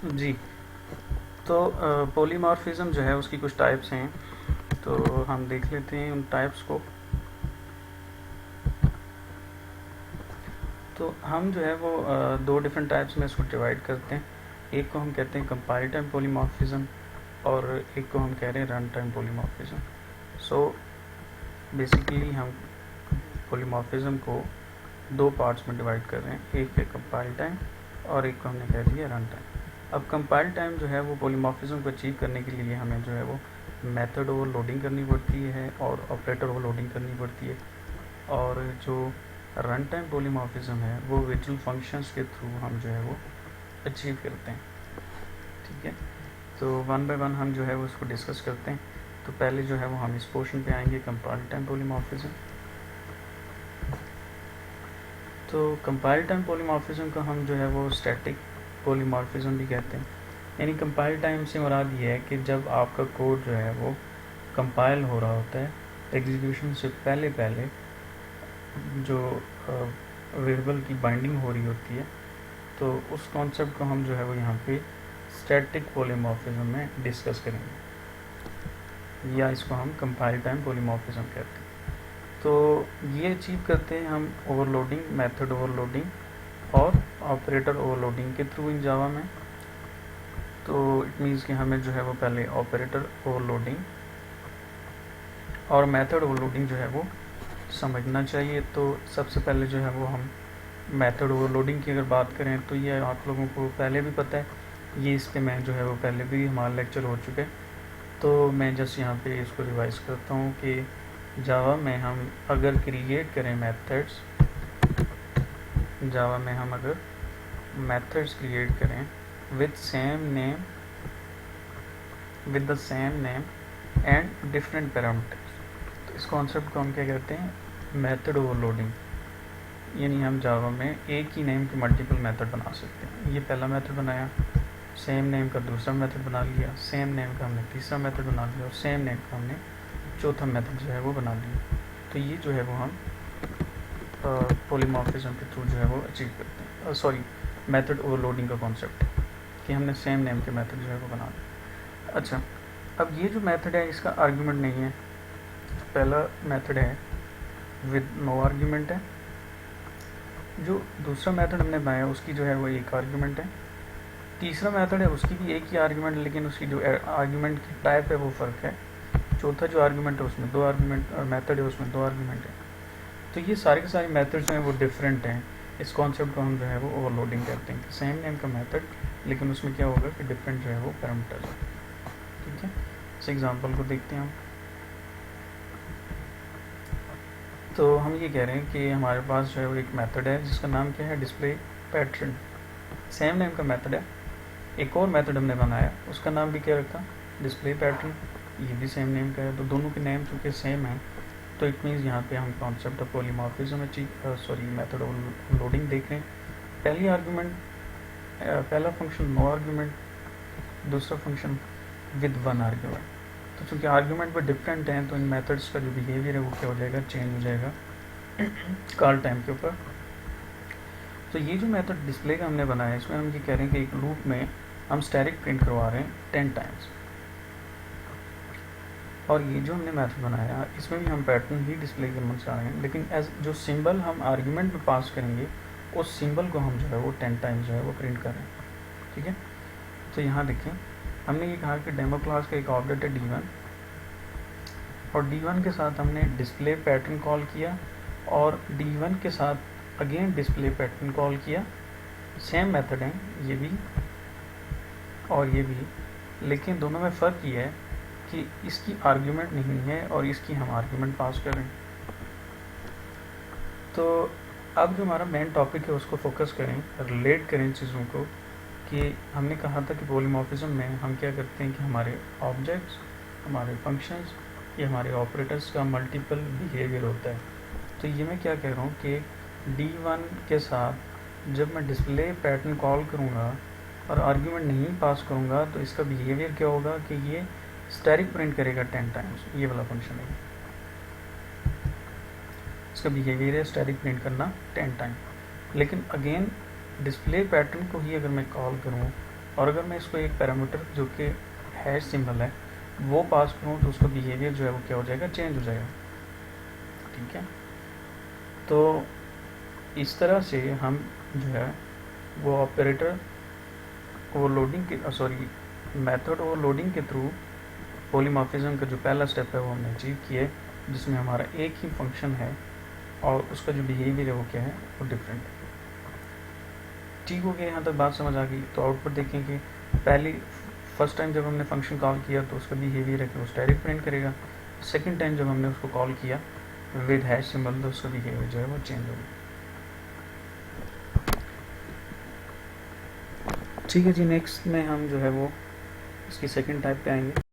जी। तो पॉलीमॉर्फिज्म जो है उसकी कुछ टाइप्स हैं, तो हम देख लेते हैं उन टाइप्स को। तो हम जो है वो दो डिफरेंट टाइप्स में इसको डिवाइड करते हैं। एक को हम कहते हैं कंपाइल टाइम पॉलीमॉर्फिज्म और एक को हम कह रहे हैं run time polymorphism. So basically हम पॉलीमॉर्फिज्म को दो पार्ट्स में डिवाइड कर रहे हैं, एक है कंपाइल टाइम और एक को हमने कह दिया रन टाइम। अब कंपाइल टाइम जो है वो पॉलीमॉर्फिज्म को अचीव करने के लिए हमें जो है वो मेथड ओवरलोडिंग करनी पड़ती है और ऑपरेटर ओवरलोडिंग करनी पड़ती है, और जो रन टाइम पॉलीमॉर्फिज्म है वो विजुअल फंक्शंस के थ्रू हम जो है वो अचीव करते हैं। ठीक है, तो वन बाय वन हम जो है वो उसको डिस्कस करते हैं। तो पहले जो है वो हम इस पोर्शन पे आएंगे, कंपाइल टाइम पॉलीमॉर्फिज्म। तो कंपाइल टाइम पॉलीमॉर्फिज्म को हम जो है वो स्टैटिक पॉलीमॉर्फिज्म भी कहते हैं। यानी कंपाइल टाइम से मुराद ये है कि जब आपका कोड जो है वो कंपाइल हो रहा होता है, एग्जीक्यूशन से पहले पहले जो वेरिएबल की बाइंडिंग हो रही होती है, तो उस कॉन्सेप्ट को हम जो है वो यहाँ पे स्टैटिक पॉलीमॉर्फिज्म में डिस्कस करेंगे, या इसको हम कंपाइल टाइम पॉलीमॉर्फिज्म कहते हैं। तो ये अचीव करते हैं हम ओवरलोडिंग, मेथड ओवरलोडिंग और ऑपरेटर ओवरलोडिंग के थ्रू इन जावा में। तो इट मीन्स कि हमें जो है वो पहले ऑपरेटर ओवरलोडिंग और मेथड ओवरलोडिंग जो है वो समझना चाहिए। तो सबसे पहले जो है वो हम मेथड ओवरलोडिंग की अगर बात करें तो ये आप लोगों को पहले भी पता है, ये इस पे मैं जो है वो पहले भी हमारा लेक्चर हो चुके हैं। तो मैं जस्ट यहाँ पे इसको रिवाइज करता हूँ कि जावा में हम अगर क्रिएट करें मेथड्स, जावा में हम अगर मेथड्स क्रिएट करें with same name, with the same name and different parameters, तो इस कॉन्सेप्ट को हम क्या कहते हैं, मेथड ओवरलोडिंग। यानी हम जावा में एक ही नेम के मल्टीपल मेथड बना सकते हैं। ये पहला मेथड बनाया, सेम नेम का दूसरा मेथड बना लिया, सेम नेम का हमने तीसरा मेथड बना लिया और सेम नेम का हमने चौथा मेथड जो है वो बना लिया। तो ये जो है वो हम पॉलीमॉर्फिज्म के थ्रू जो है वो अचीव करते हैं। सॉरी, मेथड ओवरलोडिंग का कॉन्सेप्ट कि हमने सेम नेम के मेथड जो है वो बना लिया। अच्छा, अब ये जो मेथड है इसका आर्ग्यूमेंट नहीं है। पहला मेथड है विद नो आर्ग्यूमेंट है, जो दूसरा मेथड हमने बनाया उसकी जो है वो एक आर्ग्यूमेंट है, तीसरा मेथड है उसकी भी एक ही आर्ग्यूमेंट, लेकिन उसकी जो आर्ग्यूमेंट की टाइप है वो फ़र्क है। चौथा जो आर्ग्यूमेंट है उसमें दो आर्ग्यूमेंट, और मेथड है उसमें दो आर्ग्यूमेंट है। तो ये सारे के सारे मेथड जो हैं वो डिफरेंट हैं। इस कॉन्सेप्ट को हम जो है वो ओवरलोडिंग कहते हैं कि सेम नेम का मेथड, लेकिन उसमें क्या होगा कि डिफरेंट जो है वो पैरामीटर्स है। ठीक है, इस एग्जांपल को देखते हैं हम। तो हम ये कह रहे हैं कि हमारे पास जो है वो एक मेथड है जिसका नाम क्या है, डिस्प्ले पैटर्न। सेम नेम का मेथड है। एक और मेथड हमने बनाया, उसका नाम भी क्या रखा, डिस्प्ले पैटर्न। ये भी सेम नेम का है, तो दोनों के नेम चूँकि सेम है, तो इट मीन्स यहाँ पे हम concept of polymorphism sorry method loading देख रहे हैं। पहली आर्गूमेंट, पहला फंक्शन नो आर्गूमेंट, दूसरा फंक्शन विद वन आर्गूमेंट। तो चूँकि आर्गूमेंट पर डिफरेंट हैं, तो इन मेथड्स का जो बिहेवियर है वो क्या हो जाएगा, चेंज हो जाएगा कॉल टाइम के ऊपर। तो ये जो मेथड डिस्प्ले का हमने बनाया है, इसमें हम ये कह रहे हैं कि एक लूप में हम स्टैटिक प्रिंट करवा रहे हैं 10 टाइम्स, और ये जो हमने मेथड बनाया इसमें भी हम पैटर्न ही डिस्प्ले करना चाह रहे हैं, लेकिन एज जो सिंबल हम आर्ग्यूमेंट में पास करेंगे उस सिंबल को हम जो है वो 10 टाइम्स जो है वो प्रिंट कर रहे हैं। ठीक है, तो यहाँ देखें हमने ये कहा कि डेमो क्लास का एक ऑब्जेक्ट है D1, और D1 के साथ हमने डिस्प्ले पैटर्न कॉल किया, और D1 के साथ अगेन डिस्प्ले पैटर्न कॉल किया। सेम मेथड हैं ये भी और ये भी, लेकिन दोनों में फ़र्क ये है कि इसकी आर्ग्यूमेंट नहीं है और इसकी हम आर्ग्यूमेंट पास करें। तो अब जो हमारा मेन टॉपिक है उसको फोकस करें, रिलेट करें चीज़ों को, कि हमने कहा था कि पॉलीमॉर्फिज्म में हम क्या करते हैं कि हमारे ऑब्जेक्ट्स, हमारे फंक्शंस या हमारे ऑपरेटर्स का मल्टीपल बिहेवियर होता है। तो ये मैं क्या कह रहा हूँ कि D1 के साथ जब मैं डिस्प्ले पैटर्न कॉल करूँगा और आर्ग्यूमेंट नहीं पास करूँगा, तो इसका बिहेवियर क्या होगा कि ये स्टैटिक प्रिंट करेगा 10 टाइम्स। ये वाला फंक्शन है, इसका बिहेवियर है स्टैटिक प्रिंट करना 10 टाइम। लेकिन अगेन डिस्प्ले पैटर्न को ही अगर मैं कॉल करूँ और अगर मैं इसको एक पैरामीटर जो कि हैश सिंबल है वो पास करूँ तो उसका बिहेवियर जो है वो क्या हो जाएगा, चेंज हो जाएगा। ठीक है, तो इस तरह से हम जो है वो ऑपरेटर ओवरलोडिंग के मेथड ओवरलोडिंग के थ्रू पॉलीमॉर्फिज्म का जो पहला स्टेप है वो हमने अचीव किया है, जिसमें हमारा एक ही फंक्शन है और उसका जो बिहेवियर है वो क्या है, वो डिफरेंट है। ठीक हो गया, यहाँ तक बात समझ आ गई। तो आउटपुट देखें कि फर्स्ट टाइम जब हमने फंक्शन कॉल किया तो उसका बिहेवियर है कि वो स्टैटिक प्रिंट करेगा। सेकंड टाइम जब हमने उसको कॉल किया विद हैश सिंबल तो उसका बिहेवियर जो है वो चेंज हो गया। ठीक है जी, नेक्स्ट में हम जो है वो इसकी सेकंड टाइप पे आएंगे।